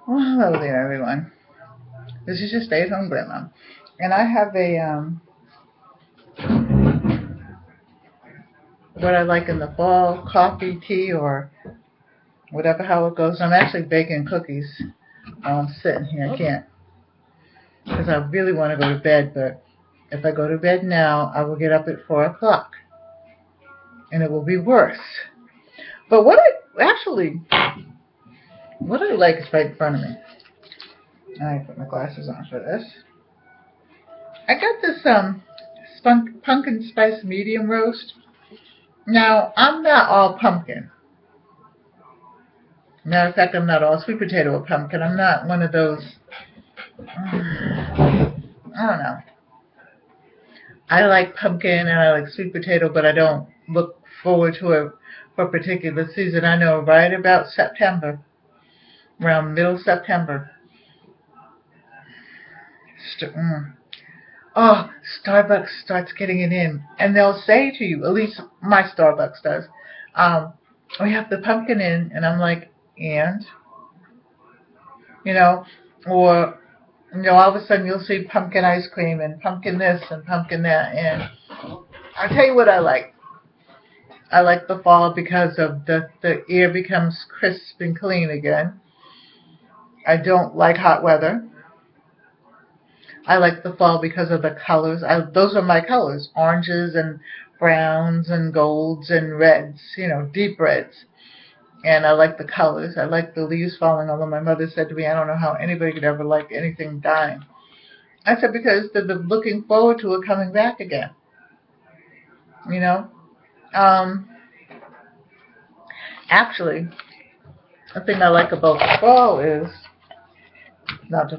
Well, hello there, everyone. This is your stay-at-home grandma, and I have a what I like in the fall: coffee, tea, or whatever. How it goes. I'm actually baking cookies while I'm sitting here. I can't because I really want to go to bed, but if I go to bed now, I will get up at 4 o'clock, and it will be worse. But what I like is right in front of me. I put my glasses on for this. I got this pumpkin spice medium roast. Now, I'm not all pumpkin. Matter of fact, I'm not all sweet potato or pumpkin. I'm not one of those. I don't know. I like pumpkin and I like sweet potato, but I don't look forward to it for a particular season. I know right about September, around middle September. Oh, Starbucks starts getting it in. And they'll say to you, at least my Starbucks does, we have the pumpkin in. And I'm like, and? Or all of a sudden you'll see pumpkin ice cream and pumpkin this and pumpkin that. And I'll tell you what I like. I like the fall because of the air becomes crisp and clean again. I don't like hot weather. I like the fall because of the colors. Those are my colors, oranges and browns and golds and reds, deep reds. And I like the colors. I like the leaves falling, although my mother said to me, I don't know how anybody could ever like anything dying. I said, because they're looking forward to it coming back again. Actually, the thing I like about fall is, not to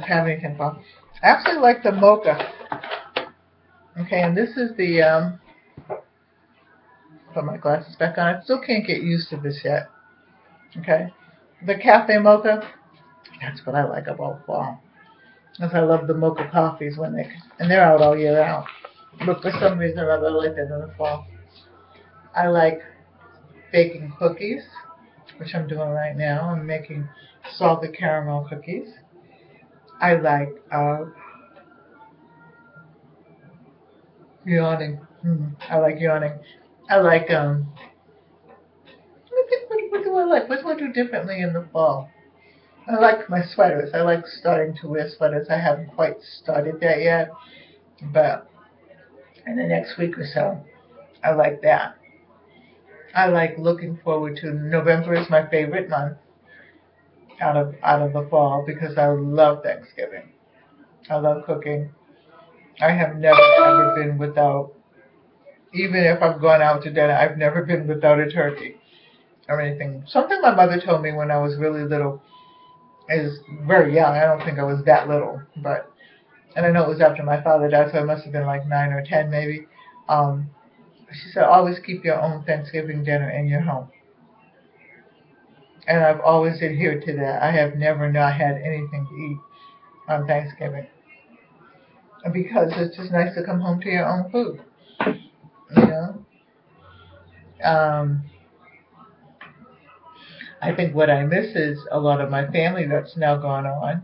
have anything fall. I actually like the mocha. Okay, and this is the, put my glasses back on. I still can't get used to this yet. Okay, the cafe mocha, that's what I like about fall. Because I love the mocha coffees and they're out all year round. But for some reason or other, I like that in the fall. I like baking cookies, which I'm doing right now. I'm making salted caramel cookies. I like yawning. I like yawning. I like what do I like? What do I do differently in the fall? I like my sweaters. I like starting to wear sweaters. I haven't quite started that yet, but in the next week or so, I like that. I like looking forward to November is my favorite month out of the fall because I love Thanksgiving. I love cooking. I have never ever been without, even if I've gone out to dinner, I've never been without a turkey or anything. Something my mother told me when I was really little is very young. I don't think I was that little, and I know it was after my father died, so I must have been like 9 or 10 maybe. She said, always keep your own Thanksgiving dinner in your home. And I've always adhered to that. I have never not had anything to eat on Thanksgiving. Because it's just nice to come home to your own food. You know? I think what I miss is a lot of my family that's now gone on.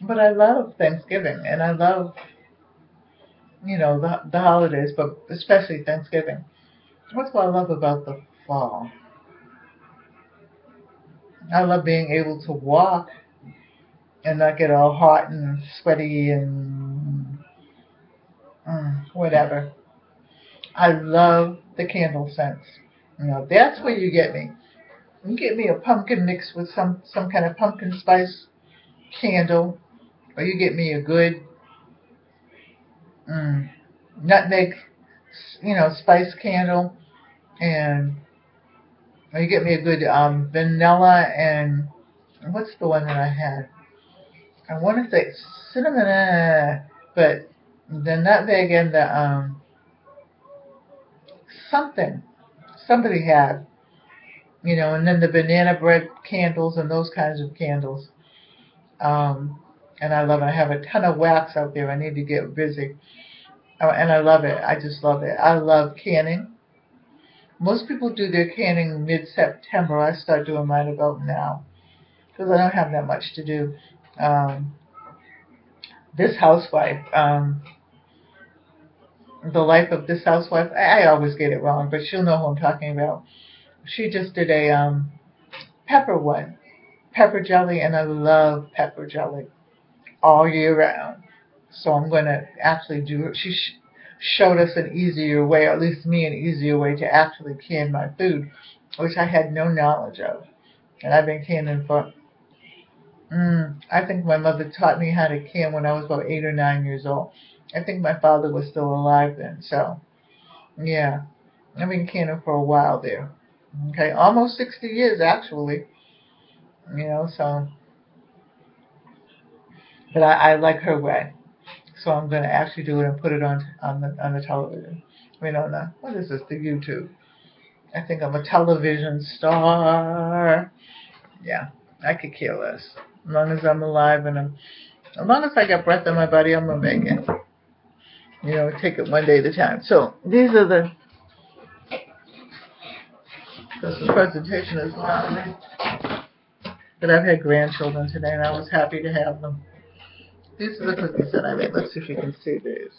But I love Thanksgiving, and I love, the holidays, but especially Thanksgiving. What's what I love about the fall? I love being able to walk and not get all hot and sweaty and whatever. I love the candle scents. That's where you get me. You get me a pumpkin mix with some kind of pumpkin spice candle, or you get me a good nutmeg, spice candle, and or you get me a good vanilla and what's the one that I had? I want to say cinnamon, but the nutmeg and the something somebody had, and then the banana bread candles and those kinds of candles. And I love it. I have a ton of wax out there. I need to get busy. And I love it. I just love it. I love canning. Most people do their canning mid-September. I start doing mine about now. because I don't have that much to do. This housewife, the life of this housewife, I always get it wrong, but she'll know who I'm talking about. She just did a pepper one, pepper jelly, and I love pepper jelly all year round. So I'm going to actually do it. She showed us an easier way, or at least me an easier way to actually can my food, which I had no knowledge of. And I've been canning for, I think my mother taught me how to can when I was about 8 or 9 years old. I think my father was still alive then. So, yeah, I've been canning for a while there. Okay, almost 60 years actually. So, but I like her way. So I'm going to actually do it and put it on the television. I mean, on the, what is this, the YouTube. I think I'm a television star. Yeah, I could care less. As long as I'm alive and as long as I got breath in my body, I'm going to make it. Take it one day at a time. So these are this presentation is loud. But I've had grandchildren today and I was happy to have them. These are the cookies that I made. Let's see if you can see these.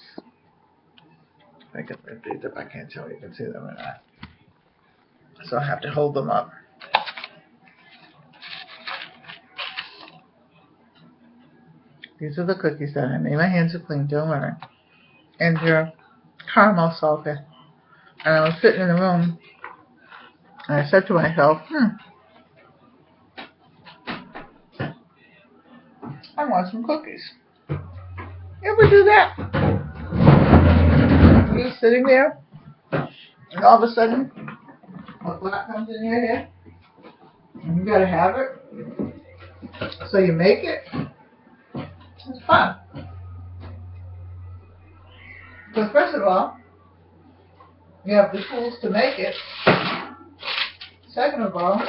I can lift these up. I can't tell if you can see them or not. So I have to hold them up. These are the cookies that I made. My hands are clean, don't worry. And they're caramel salted. And I was sitting in the room and I said to myself, I want some cookies. You ever do that? You're sitting there and all of a sudden a thought comes in your head and you gotta have it. So you make it. It's fun. Because first of all, you have the tools to make it. Second of all,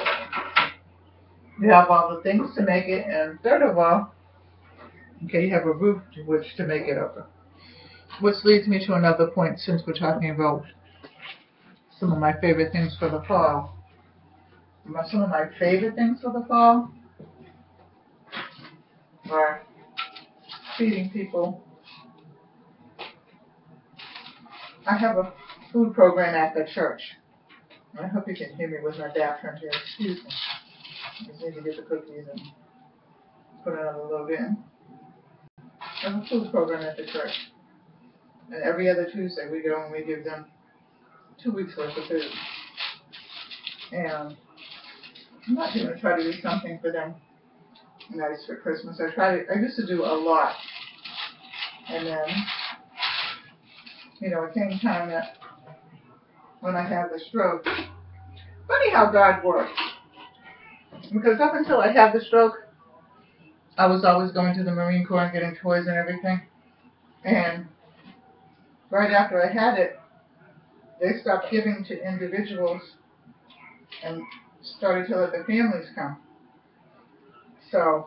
you have all the things to make it. And third of all, you have a roof to which to make it over. Which leads me to another point, since we're talking about some of my favorite things for the fall. Some of my favorite things for the fall are feeding people. I have a food program at the church. I hope you can hear me with my back turned here. Excuse me. I just need to get the cookies and put another load in. I have a food program at the church. And every other Tuesday we go and we give them 2 weeks worth of food. And I'm not going to try to do something for them nice for Christmas. I used to do a lot. And then, it came time that when I had the stroke. Funny how God works. Because up until I had the stroke, I was always going to the Marine Corps and getting toys and everything. And right after I had it, they stopped giving to individuals and started to let the families come. So,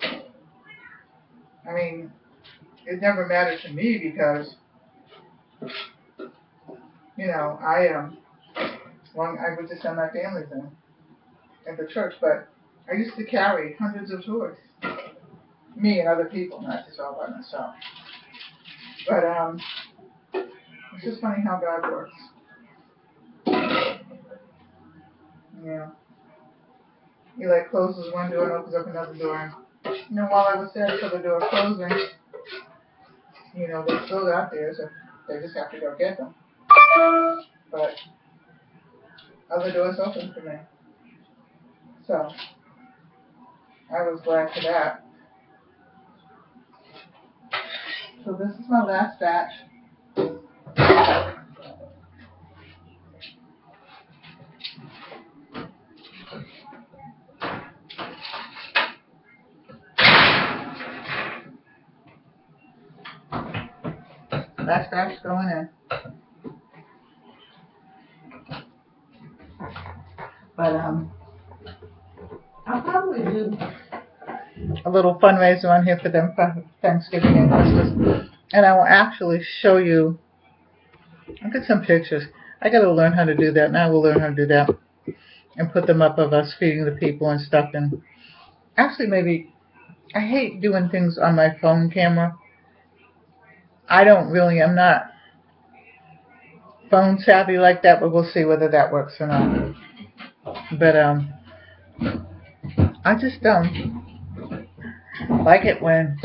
it never mattered to me because, I would just send my families in at the church, but I used to carry hundreds of toys. Me and other people, not just all by myself. But it's just funny how God works. He closes one door and opens up another door. While I was there for the door closing, they're still out there, so they just have to go get them. But other doors open for me. So I was glad for that. So this is my last batch. Last batch going in. But I'll probably do a little fundraiser on here for them for Thanksgiving and Christmas. And I will actually show you, I'll get some pictures. I got to learn how to do that, and I will learn how to do that. And put them up of us feeding the people and stuff. And actually maybe, I hate doing things on my phone camera. I'm not phone savvy like that, but we'll see whether that works or not. But I just like it when,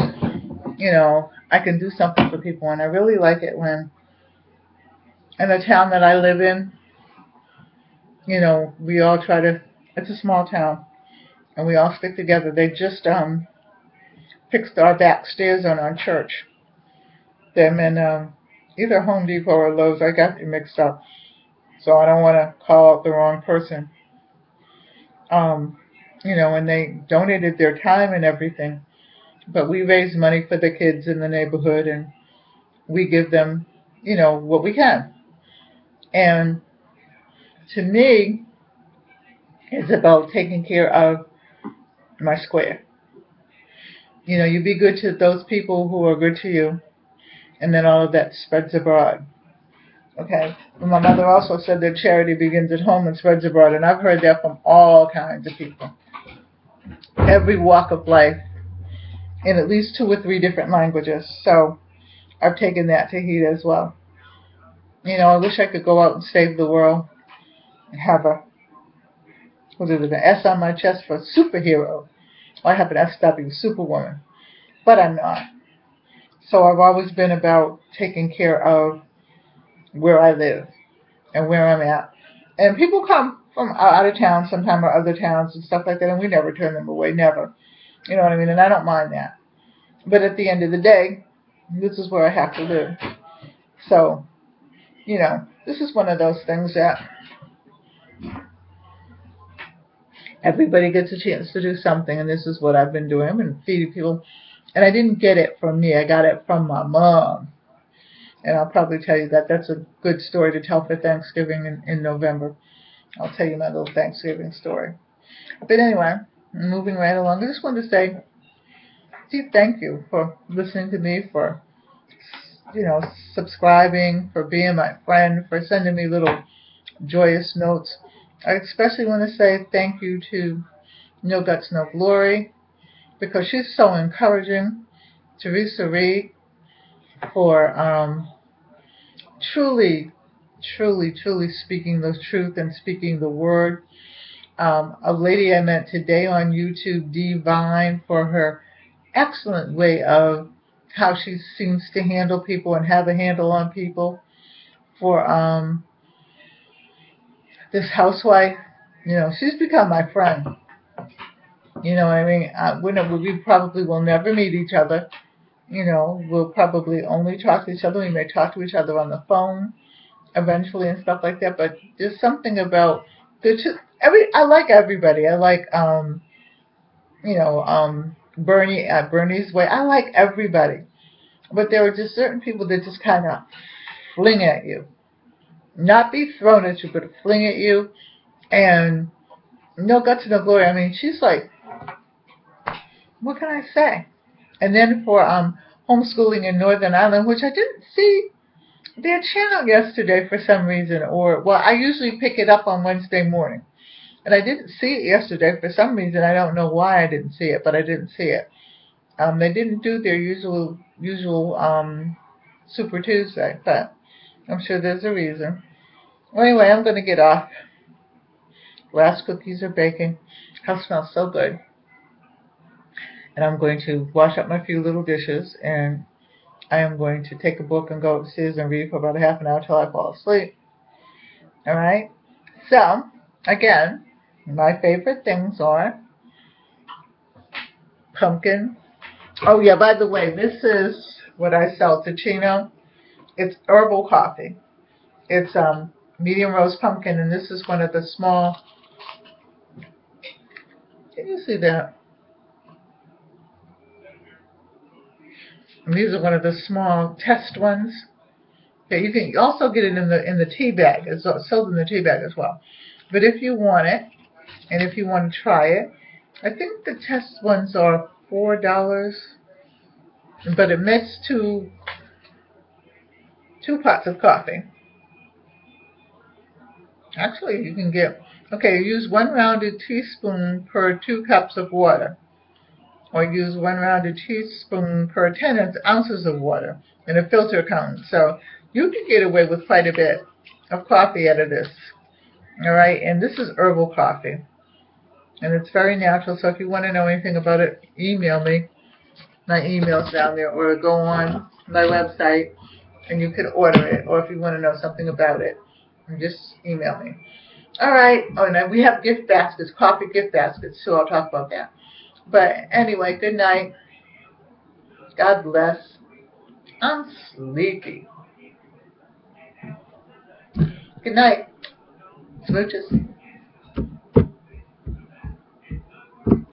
I can do something for people, and I really like it when in the town that I live in, we all try to, it's a small town, and we all stick together. They just fixed our back stairs on our church. Them in either Home Depot or Lowe's. I got them mixed up, so I don't want to call out the wrong person. And they donated their time and everything, but we raise money for the kids in the neighborhood, and we give them, what we can. And to me, it's about taking care of my square. You be good to those people who are good to you, and then all of that spreads abroad. Okay? And my mother also said that charity begins at home and spreads abroad, and I've heard that from all kinds of people. Every walk of life, in at least 2 or 3 different languages. So I've taken that to heed as well. I wish I could go out and save the world and have an S on my chest for superhero. I have an SW, Superwoman. But I'm not. So I've always been about taking care of where I live and where I'm at. And people come from out of town sometime, or other towns and stuff like that, and we never turn them away, never. You know what I mean? And I don't mind that. But at the end of the day, this is where I have to live. So, this is one of those things that everybody gets a chance to do something, and this is what I've been doing. I've been feeding people. And I didn't get it from me. I got it from my mom. And I'll probably tell you that that's a good story to tell for Thanksgiving in November. I'll tell you my little Thanksgiving story. But anyway, moving right along, I just wanted to say, thank you for listening to me, for, subscribing, for being my friend, for sending me little joyous notes. I especially want to say thank you to No Guts, No Glory, because she's so encouraging. Teresa Reed, for truly speaking the truth and speaking the word. A lady I met today on YouTube, Divine, for her excellent way of how she seems to handle people and have a handle on people. For this housewife, she's become my friend. You know what I mean? We probably will never meet each other. We'll probably only talk to each other. We may talk to each other on the phone eventually and stuff like that. But there's something about I like everybody. I like Bernie's way. I like everybody. But there are just certain people that just kind of fling at you. Not be thrown at you, but fling at you. And No Guts, No Glory. I mean, she's like, what can I say? And then for homeschooling in Northern Ireland, which I didn't see their channel yesterday for some reason. I usually pick it up on Wednesday morning. And I didn't see it yesterday for some reason. I don't know why I didn't see it, but I didn't see it. They didn't do their usual Super Tuesday, but I'm sure there's a reason. Well, anyway, I'm going to get off. Last cookies are baking. House smells so good. And I'm going to wash up my few little dishes, and I am going to take a book and go upstairs and read for about a half an hour till I fall asleep. All right? So, again, my favorite things are pumpkin. Oh, yeah, by the way, this is what I sell to Chino. It's herbal coffee. It's medium roast pumpkin, and this is one of the small. Can you see that? And these are one of the small test ones. Okay, you can also get it in the tea bag. It's sold in the tea bag as well. But if you want it, and if you want to try it, I think the test ones are $4. But it makes two pots of coffee. Actually, you can get, you use 1 rounded teaspoon per 2 cups of water. or use 1 rounded teaspoon per 10 ounces of water in a filter account. So you can get away with quite a bit of coffee out of this. All right, and this is herbal coffee, and it's very natural. So if you want to know anything about it, email me. My email's down there, or go on my website and you can order it. Or if you want to know something about it, just email me. All right. Oh, and we have gift baskets, coffee gift baskets, so I'll talk about that. But anyway, good night. God bless. I'm sleepy. Good night. Smooches.